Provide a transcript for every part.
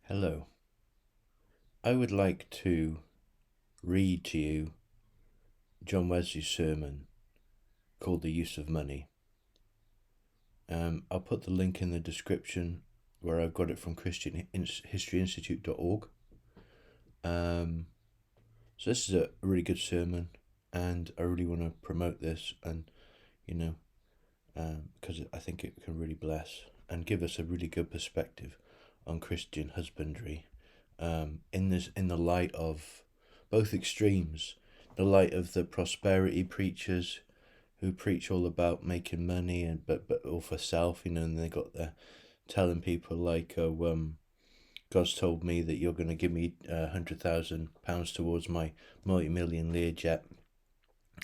Hello. I would like to read to you John Wesley's sermon called The Use of Money. I'll put the link in the description where I've got it from christianhistoryinstitute.org. So this is a really good sermon, and I really want to promote this, and because I think it can really bless and give us a really good perspective on Christian husbandry, in the light of both extremes, the light of the prosperity preachers who preach all about making money and but all for self, and they got there telling people like, God's told me that you're going to give me £100,000 towards my multi-million Learjet.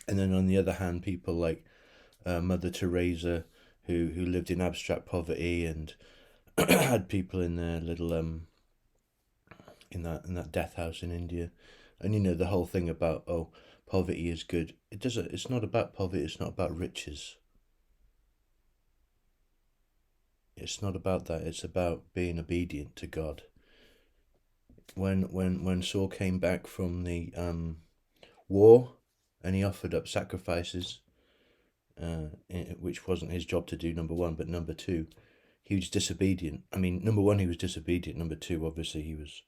And then on the other hand, people like Mother Teresa, who lived in abstract poverty and had people in their little in that death house in India. And the whole thing about, poverty is good. It's not about poverty, it's not about riches. It's not about that. It's about being obedient to God. When Saul came back from the war and he offered up sacrifices, which wasn't his job to do, number one, but number two, he was disobedient. I mean, number one, he was disobedient. Number two, obviously, he was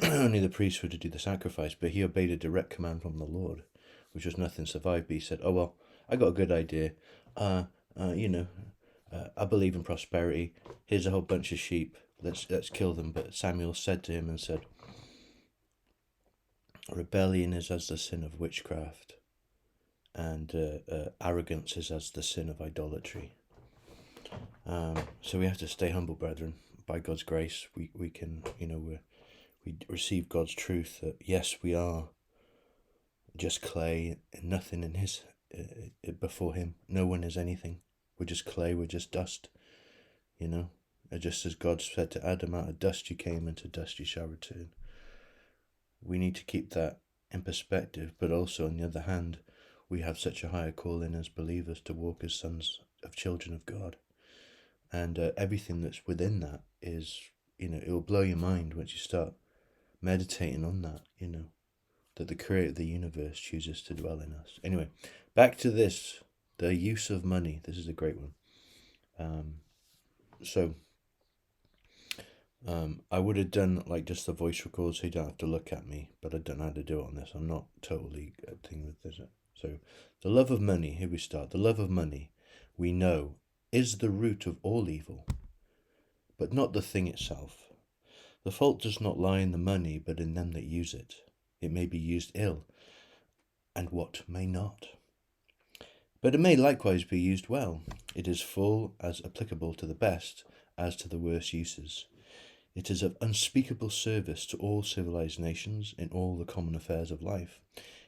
only the priest were to do the sacrifice, but he obeyed a direct command from the Lord, which was nothing survived. But he said, "Oh well, I got a good idea. I believe in prosperity. Here's a whole bunch of sheep. Let's kill them." But Samuel said to him and said, "Rebellion is as the sin of witchcraft, and arrogance is as the sin of idolatry." So we have to stay humble, brethren. By God's grace, we can, we receive God's truth that yes, we are just clay and nothing in His before Him. No one is anything. We're just clay. We're just dust. Just as God said to Adam, "Out of dust you came, and to dust you shall return." We need to keep that in perspective, but also on the other hand, we have such a higher calling as believers to walk as sons of children of God. And everything that's within that is, it will blow your mind once you start meditating on that, that the creator of the universe chooses to dwell in us. Anyway, back to this, the use of money. This is a great one. I would have done like just the voice record so you don't have to look at me, but I don't know how to do it on this. I'm not totally a thing with this. So, the love of money, here we start. The love of money, we know, is the root of all evil, but not the thing itself. The fault does not lie in the money, but in them that use it. It may be used ill, and what may not. But it may likewise be used well. It is full as applicable to the best as to the worst uses. It is of unspeakable service to all civilized nations in all the common affairs of life.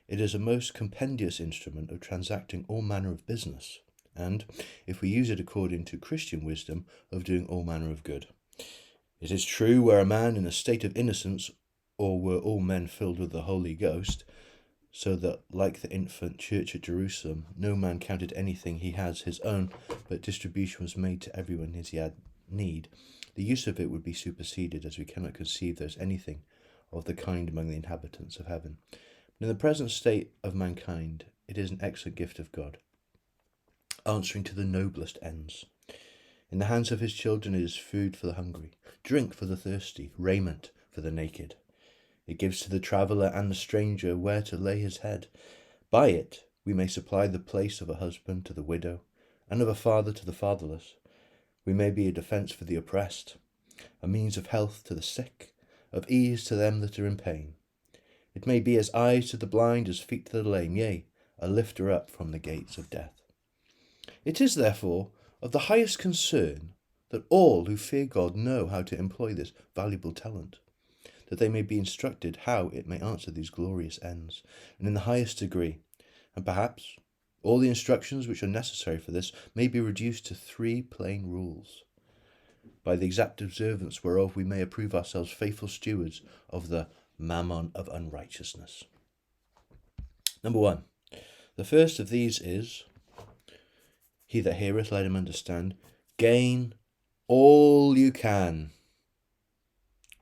It is a most compendious instrument of transacting all manner of business, and, if we use it according to Christian wisdom, of doing all manner of good. It is true, were a man in a state of innocence, or were all men filled with the Holy Ghost, so that, like the infant church at Jerusalem, no man counted anything he has his own, but distribution was made to everyone as he had need, the use of it would be superseded, as we cannot conceive there is anything of the kind among the inhabitants of heaven. But in the present state of mankind, it is an excellent gift of God, answering to the noblest ends. In the hands of His children it is food for the hungry, drink for the thirsty, raiment for the naked. It gives to the traveller and the stranger where to lay his head. By it we may supply the place of a husband to the widow, and of a father to the fatherless. We may be a defence for the oppressed, a means of health to the sick, of ease to them that are in pain. It may be as eyes to the blind, as feet to the lame, yea, a lifter up from the gates of death. It is, therefore, of the highest concern that all who fear God know how to employ this valuable talent, that they may be instructed how it may answer these glorious ends, and in the highest degree. And perhaps all the instructions which are necessary for this may be reduced to 3 plain rules, by the exact observance whereof we may approve ourselves faithful stewards of the mammon of unrighteousness. Number 1. The first of these is, he that heareth, let him understand. Gain all you can.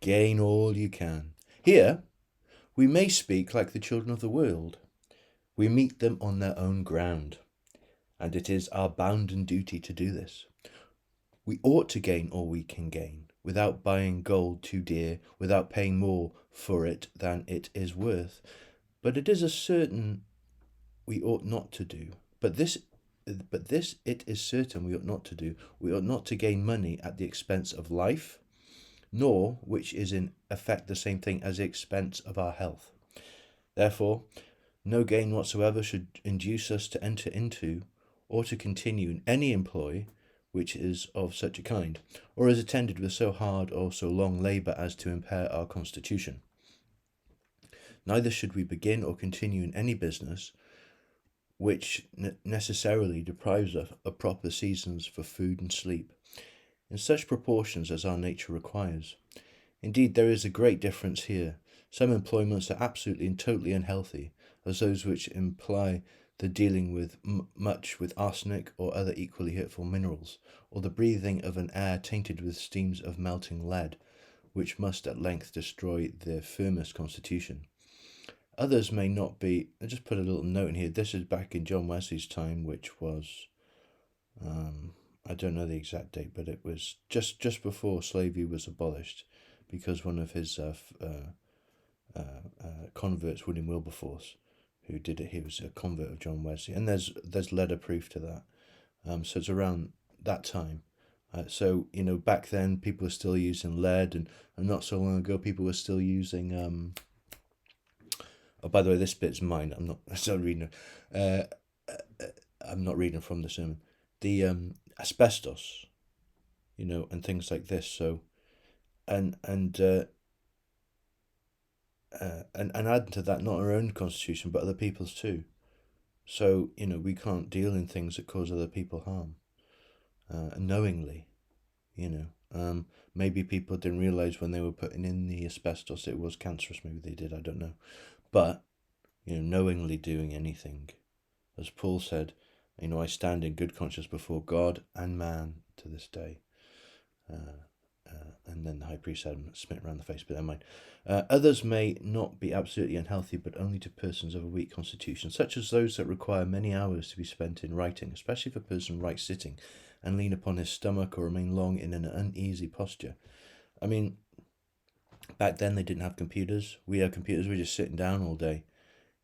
gain all you can. Here, we may speak like the children of the world. We meet them on their own ground, and it is our bounden duty to do this. We ought to gain all we can gain, without buying gold too dear, without paying more for it than it is worth. But it is a certain we ought not to do. But this it is certain we ought not to do. We ought not to gain money at the expense of life, nor, which is in effect the same thing, as the expense of our health. Therefore, no gain whatsoever should induce us to enter into or to continue in any employ which is of such a kind, or is attended with so hard or so long labour as to impair our constitution. Neither should we begin or continue in any business which necessarily deprives us of proper seasons for food and sleep, in such proportions as our nature requires. Indeed, there is a great difference here. Some employments are absolutely and totally unhealthy, as those which imply the dealing with much with arsenic or other equally hurtful minerals, or the breathing of an air tainted with steams of melting lead, which must at length destroy the firmest constitution. Others may not be. I just put a little note in here. This is back in John Wesley's time, which was, I don't know the exact date, but it was just before slavery was abolished, because one of his converts, William Wilberforce, who did it, he was a convert of John Wesley, and there's letter proof to that. So it's around that time. So back then people were still using lead, and not so long ago people were still using. Oh, by the way, this bit's mine. I'm not reading. I'm not reading from the sermon. The asbestos, and things like this. So, and adding to that, not our own constitution, but other people's too. So we can't deal in things that cause other people harm, knowingly. Maybe people didn't realize when they were putting in the asbestos it was cancerous. Maybe they did. I don't know. But, knowingly doing anything, as Paul said, I stand in good conscience before God and man to this day. And then the high priest had him smitten around the face, but never mind. Others may not be absolutely unhealthy, but only to persons of a weak constitution, such as those that require many hours to be spent in writing, especially if a person writes sitting and lean upon his stomach or remain long in an uneasy posture. I mean, back then they didn't have computers. We have computers. We're just sitting down all day.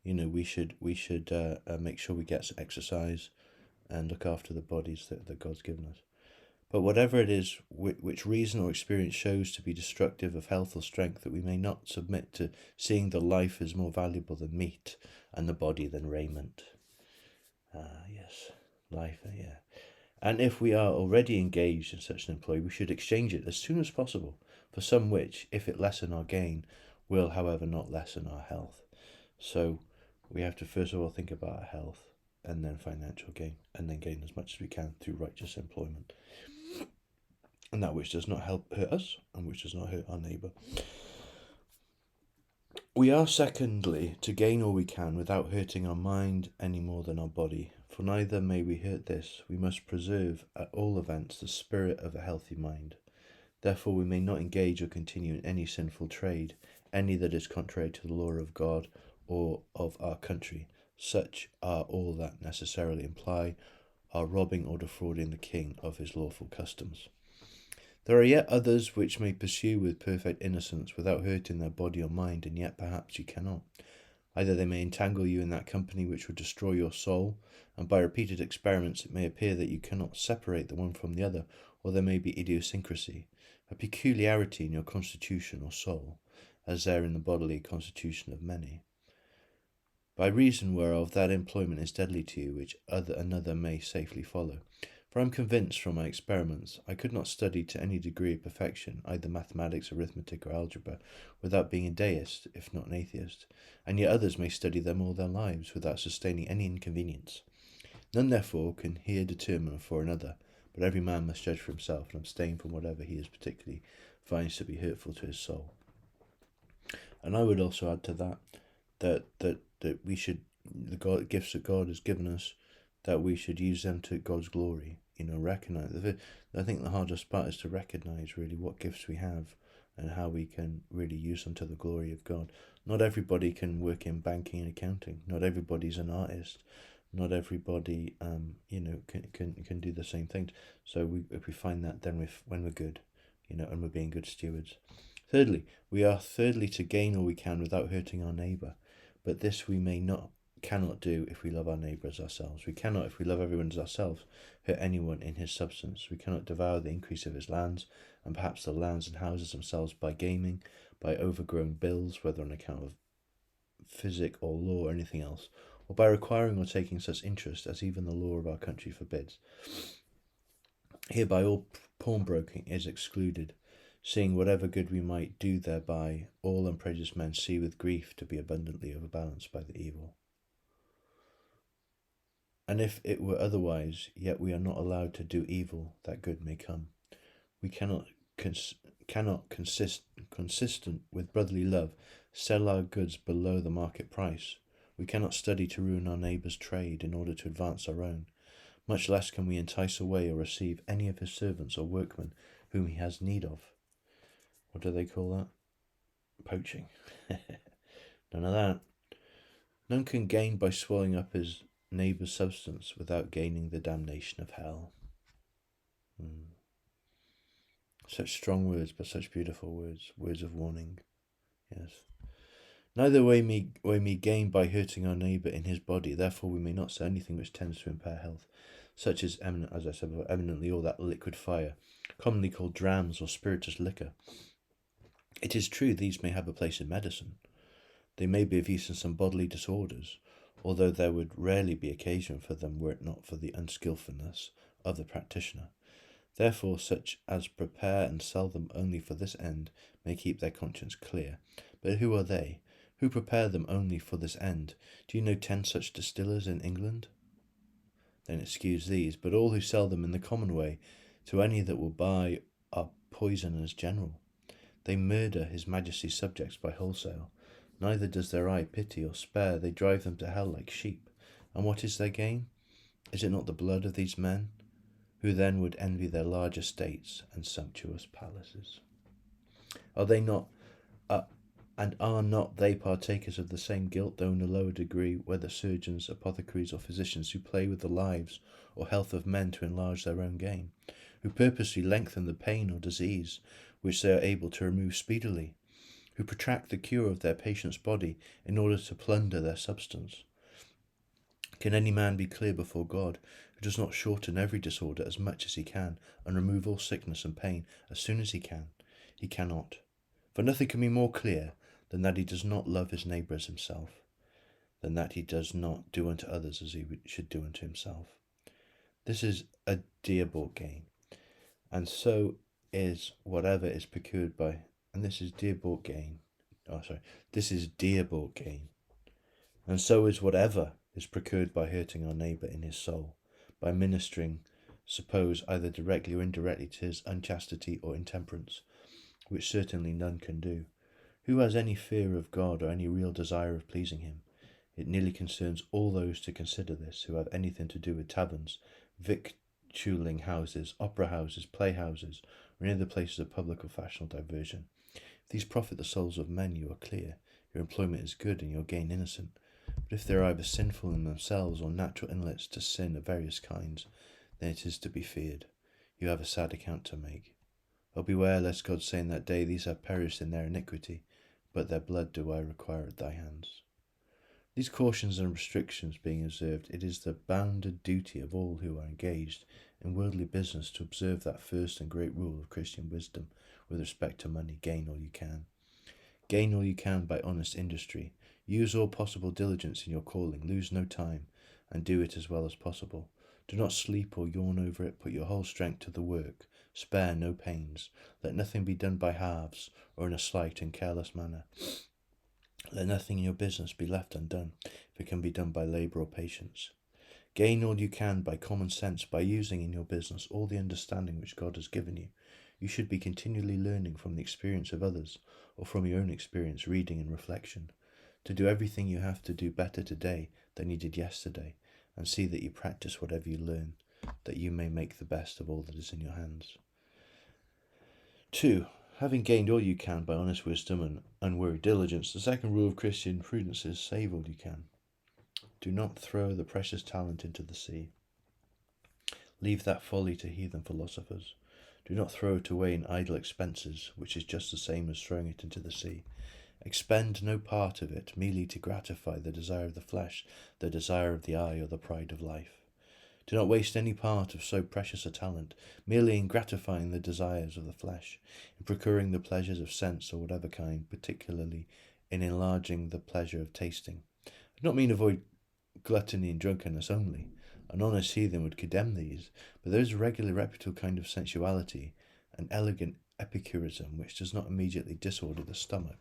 We should make sure we get some exercise and look after the bodies that God's given us. But whatever it is which reason or experience shows to be destructive of health or strength, that we may not submit to seeing the life is more valuable than meat and the body than raiment. Yes, life, yeah. And if we are already engaged in such an employ, we should exchange it as soon as possible for some which, if it lessen our gain, will, however, not lessen our health. So we have to first of all think about our health, and then financial gain, and then gain as much as we can through righteous employment. And that which does not hurt us, and which does not hurt our neighbour. We are, secondly, to gain all we can without hurting our mind any more than our body. For neither may we hurt this. We must preserve, at all events, the spirit of a healthy mind. Therefore we may not engage or continue in any sinful trade, any that is contrary to the law of God or of our country. Such are all that necessarily imply our robbing or defrauding the king of his lawful customs. There are yet others which may pursue with perfect innocence without hurting their body or mind, and yet perhaps you cannot. Either they may entangle you in that company which would destroy your soul, and by repeated experiments it may appear that you cannot separate the one from the other, or there may be idiosyncrasy, a peculiarity in your constitution or soul, as there in the bodily constitution of many, by reason whereof that employment is deadly to you, which another may safely follow. For I am convinced from my experiments I could not study to any degree of perfection, either mathematics, arithmetic, or algebra, without being a deist, if not an atheist, and yet others may study them all their lives without sustaining any inconvenience. None therefore can here determine for another, but every man must judge for himself, and abstain from whatever he is particularly finds to be hurtful to his soul. And I would also add to that we should, the gifts that God has given us, that we should use them to God's glory. Recognize. I think the hardest part is to recognize really what gifts we have and how we can really use them to the glory of God. Not everybody can work in banking and accounting. Not everybody's an artist. Not everybody, can do the same things. So if we find that, then when we're good, and we're being good stewards. Thirdly, we are to gain all we can without hurting our neighbour, but this we cannot do if we love our neighbour as ourselves. We cannot, if we love everyone as ourselves, hurt anyone in his substance. We cannot devour the increase of his lands, and perhaps the lands and houses themselves, by gaming, by overgrown bills, whether on account of physic or law or anything else, or by requiring or taking such interest as even the law of our country forbids. Hereby all pawnbroking is excluded, seeing whatever good we might do thereby, all unprejudiced men see with grief to be abundantly overbalanced by the evil. And if it were otherwise, yet we are not allowed to do evil, that good may come. We cannot consistent with brotherly love, sell our goods below the market price. We cannot study to ruin our neighbour's trade in order to advance our own. Much less can we entice away or receive any of his servants or workmen whom he has need of. What do they call that? Poaching. None of that. None can gain by swallowing up his neighbour's substance without gaining the damnation of hell. Such strong words, but such beautiful words. Words of warning. Yes. Neither may we gain by hurting our neighbour in his body. Therefore we may not say anything which tends to impair health, such as, as I said before, eminently all that liquid fire, commonly called drams or spirituous liquor. It is true these may have a place in medicine. They may be of use in some bodily disorders, although there would rarely be occasion for them were it not for the unskilfulness of the practitioner. Therefore such as prepare and sell them only for this end may keep their conscience clear. But who are they? Who prepare them only for this end? Do you know 10 such distillers in England? Then excuse these, but all who sell them in the common way to any that will buy are poisoners general. They murder his Majesty's subjects by wholesale. Neither does their eye pity or spare. They drive them to hell like sheep. And what is their gain? Is it not the blood of these men, who then would envy their large estates and sumptuous palaces? Are they not, and are not they partakers of the same guilt, though in a lower degree, whether surgeons, apothecaries, or physicians, who play with the lives or health of men to enlarge their own gain, who purposely lengthen the pain or disease which they are able to remove speedily, who protract the cure of their patient's body in order to plunder their substance? Can any man be clear before God who does not shorten every disorder as much as he can, and remove all sickness and pain as soon as he can? He cannot. For nothing can be more clear than that he does not love his neighbour as himself, than that he does not do unto others as he should do unto himself. This is a dear bought gain, and so is whatever is procured by, and this is dear bought gain. This is dear bought gain, and so is whatever is procured by hurting our neighbour in his soul, by ministering, suppose, either directly or indirectly to his unchastity or intemperance, which certainly none can do. Who has any fear of God or any real desire of pleasing him? It nearly concerns all those to consider this who have anything to do with taverns, victualling houses, opera houses, playhouses, or any other places of public or fashionable diversion. If these profit the souls of men, you are clear. Your employment is good and your gain innocent. But if they are either sinful in themselves or natural inlets to sin of various kinds, then it is to be feared. You have a sad account to make. Oh, beware lest God say in that day, these have perished in their iniquity, but their blood do I require at thy hands. These cautions and restrictions being observed, it is the bounden duty of all who are engaged in worldly business to observe that first and great rule of Christian wisdom with respect to money: gain all you can. Gain all you can by honest industry. Use all possible diligence in your calling. Lose no time, and do it as well as possible. Do not sleep or yawn over it. Put your whole strength to the work. Spare no pains. Let nothing be done by halves, or in a slight and careless manner. Let nothing in your business be left undone, if it can be done by labour or patience. Gain all you can by common sense, by using in your business all the understanding which God has given you. You should be continually learning from the experience of others, or from your own experience, reading and reflection. To do everything you have to do better today than you did yesterday, and see that you practice whatever you learn, that you may make the best of all that is in your hands. 2. Having gained all you can by honest wisdom and unwearied diligence, the second rule of Christian prudence is save all you can. Do not throw the precious talent into the sea. Leave that folly to heathen philosophers. Do not throw it away in idle expenses, which is just the same as throwing it into the sea. Expend no part of it merely to gratify the desire of the flesh, the desire of the eye, or the pride of life. Do not waste any part of so precious a talent merely in gratifying the desires of the flesh, in procuring the pleasures of sense or whatever kind, particularly in enlarging the pleasure of tasting. I do not mean avoid gluttony and drunkenness only. An honest heathen would condemn these, but there is a regular reputable kind of sensuality, an elegant epicurism which does not immediately disorder the stomach,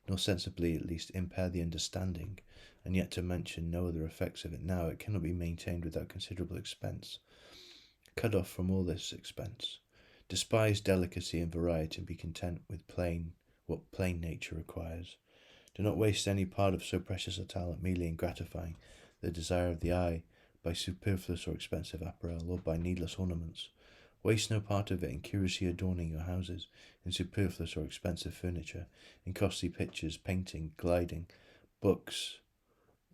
nor sensibly at least impair the understanding, and yet to mention no other effects of it now, it cannot be maintained without considerable expense. Cut off from all this expense. Despise delicacy and variety, and be content with what plain nature requires. Do not waste any part of so precious a talent merely in gratifying the desire of the eye by superfluous or expensive apparel, or by needless ornaments. Waste no part of it in curiously adorning your houses, in superfluous or expensive furniture, in costly pictures, painting, gliding, books,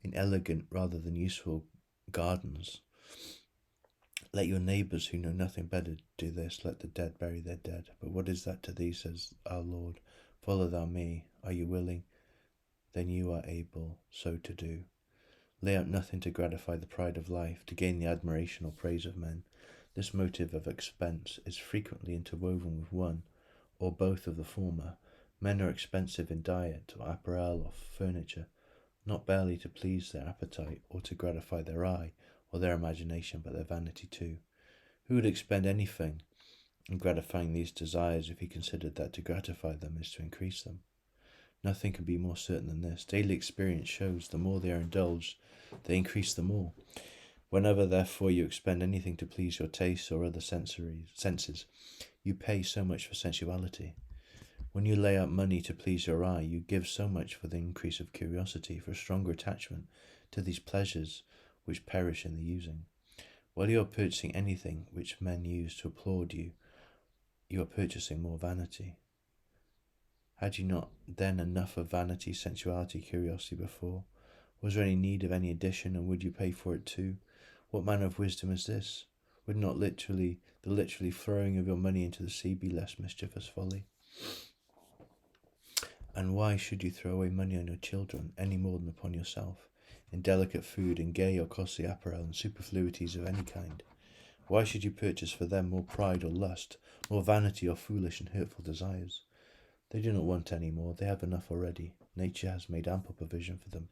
in elegant rather than useful gardens. Let your neighbours who know nothing better do this. Let the dead bury their dead. But what is that to thee, says our Lord? Follow thou me. Are you willing? Then you are able so to do. Lay out nothing to gratify the pride of life, to gain the admiration or praise of men. This motive of expense is frequently interwoven with one or both of the former. Men are expensive in diet, or apparel, or furniture, not barely to please their appetite, or to gratify their eye, or their imagination, but their vanity too. Who would expend anything in gratifying these desires if he considered that to gratify them is to increase them? Nothing can be more certain than this. Daily experience shows the more they are indulged, they increase the more. Whenever, therefore, you expend anything to please your tastes or other senses, you pay so much for sensuality. When you lay out money to please your eye, you give so much for the increase of curiosity, for a stronger attachment to these pleasures which perish in the using. While you are purchasing anything which men use to applaud you, you are purchasing more vanity. Had you not then enough of vanity, sensuality, curiosity before? Was there any need of any addition, and would you pay for it too? What manner of wisdom is this? Would not the literally throwing of your money into the sea be less mischievous folly? And why should you throw away money on your children any more than upon yourself, in delicate food, in gay or costly apparel, and superfluities of any kind? Why should you purchase for them more pride or lust, more vanity or foolish and hurtful desires? They do not want any more, they have enough already. Nature has made ample provision for them.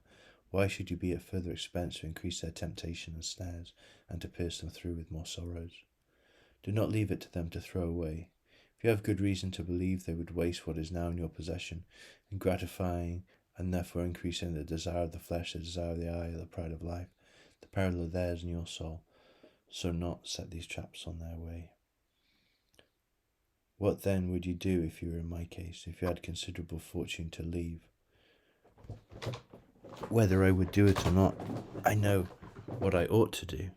Why should you be at further expense to increase their temptation and snares, and to pierce them through with more sorrows? Do not leave it to them to throw away. If you have good reason to believe they would waste what is now in your possession, in gratifying and therefore increasing the desire of the flesh, the desire of the eye, or the pride of life, the peril of theirs and your soul, so not set these traps on their way. What then would you do if you were in my case, if you had considerable fortune to leave? Whether I would do it or not, I know what I ought to do.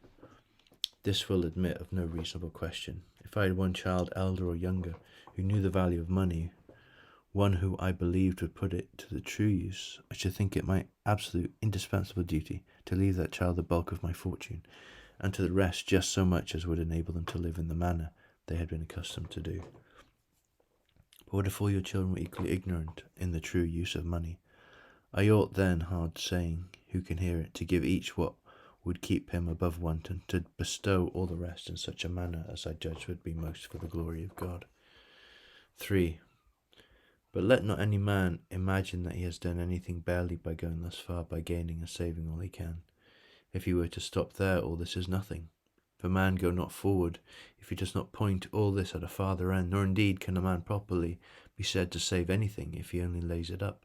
This will admit of no reasonable question. If I had one child, elder or younger, who knew the value of money, one who I believed would put it to the true use, I should think it my absolute indispensable duty to leave that child the bulk of my fortune, and to the rest just so much as would enable them to live in the manner they had been accustomed to do. But what if all your children were equally ignorant in the true use of money? I ought then, hard saying, who can hear it, to give each what would keep him above want, and to bestow all the rest in such a manner as I judge would be most for the glory of God. 3. But let not any man imagine that he has done anything barely by going thus far, by gaining and saving all he can. If he were to stop there, all this is nothing. For man go not forward if he does not point all this at a farther end, nor indeed can a man properly be said to save anything if he only lays it up.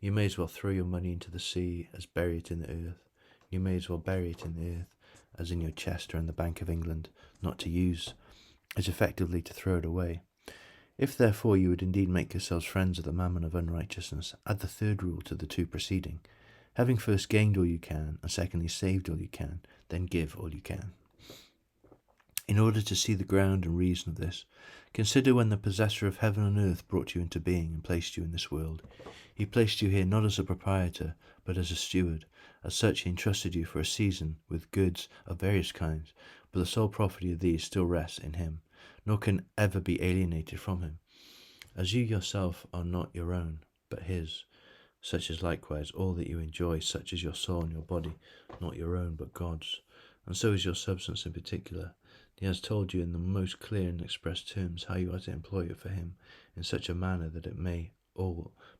You may as well throw your money into the sea as bury it in the earth. You may as well bury it in the earth as in your chest or in the Bank of England, not to use, as effectively to throw it away. If therefore you would indeed make yourselves friends of the mammon of unrighteousness, add the third rule to the two preceding. Having first gained all you can, and secondly saved all you can, then give all you can. In order to see the ground and reason of this, consider when the possessor of heaven and earth brought you into being and placed you in this world. He placed you here not as a proprietor, but as a steward. As such, he entrusted you for a season with goods of various kinds, but the sole property of these still rests in him, nor can ever be alienated from him. As you yourself are not your own, but his, such is likewise all that you enjoy, such is your soul and your body, not your own, but God's. And so is your substance in particular. He has told you in the most clear and express terms how you are to employ it for him, in such a manner that it may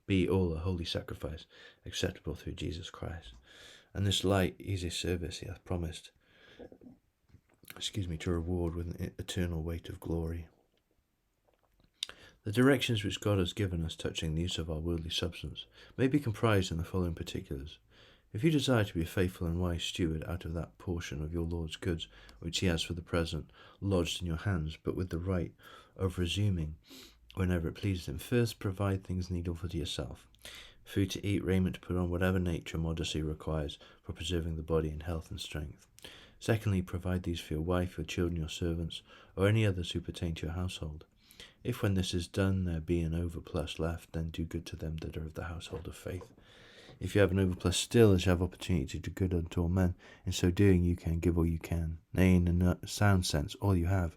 be all a holy sacrifice, acceptable through Jesus Christ. And this light, easy service he hath promised, to reward with an eternal weight of glory. The directions which God has given us touching the use of our worldly substance may be comprised in the following particulars. If you desire to be a faithful and wise steward out of that portion of your Lord's goods which he has for the present lodged in your hands, but with the right of resuming whenever it pleases him, first provide things needful to yourself, food to eat, raiment to put on, whatever nature modesty requires for preserving the body in health and strength. Secondly, provide these for your wife, your children, your servants, or any others who pertain to your household. If when this is done there be an overplus left, then do good to them that are of the household of faith. If you have an overplus still, as you have opportunity to do good unto all men, in so doing you can give all you can, nay, in a sound sense, all you have.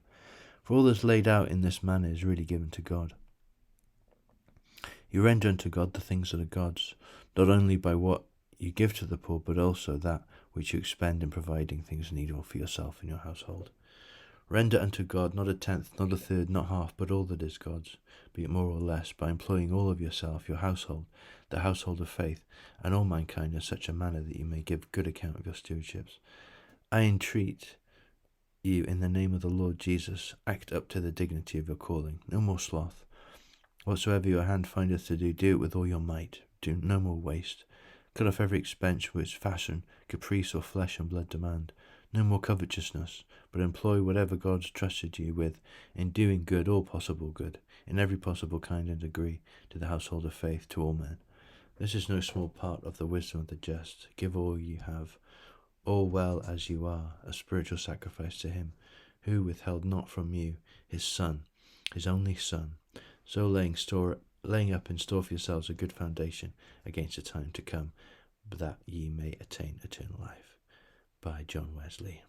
For all that's laid out in this manner is really given to God. You render unto God the things that are God's, not only by what you give to the poor, but also that which you expend in providing things needful for yourself and your household. Render unto God not a tenth, not a third, not half, but all that is God's, be it more or less, by employing all of yourself, your household, the household of faith, and all mankind in such a manner that you may give good account of your stewardships. I entreat you, in the name of the Lord Jesus, act up to the dignity of your calling. No more sloth. Whatsoever your hand findeth to do, do it with all your might. Do no more waste. Cut off every expense which fashion, caprice, or flesh and blood demand. No more covetousness, but employ whatever God's trusted you with in doing good, all possible good, in every possible kind and degree, to the household of faith, to all men. This is no small part of the wisdom of the just. Give all you have, all well as you are, a spiritual sacrifice to him, who withheld not from you his Son, his only Son, so laying up in store for yourselves a good foundation against the time to come, that ye may attain eternal life. By John Wesley.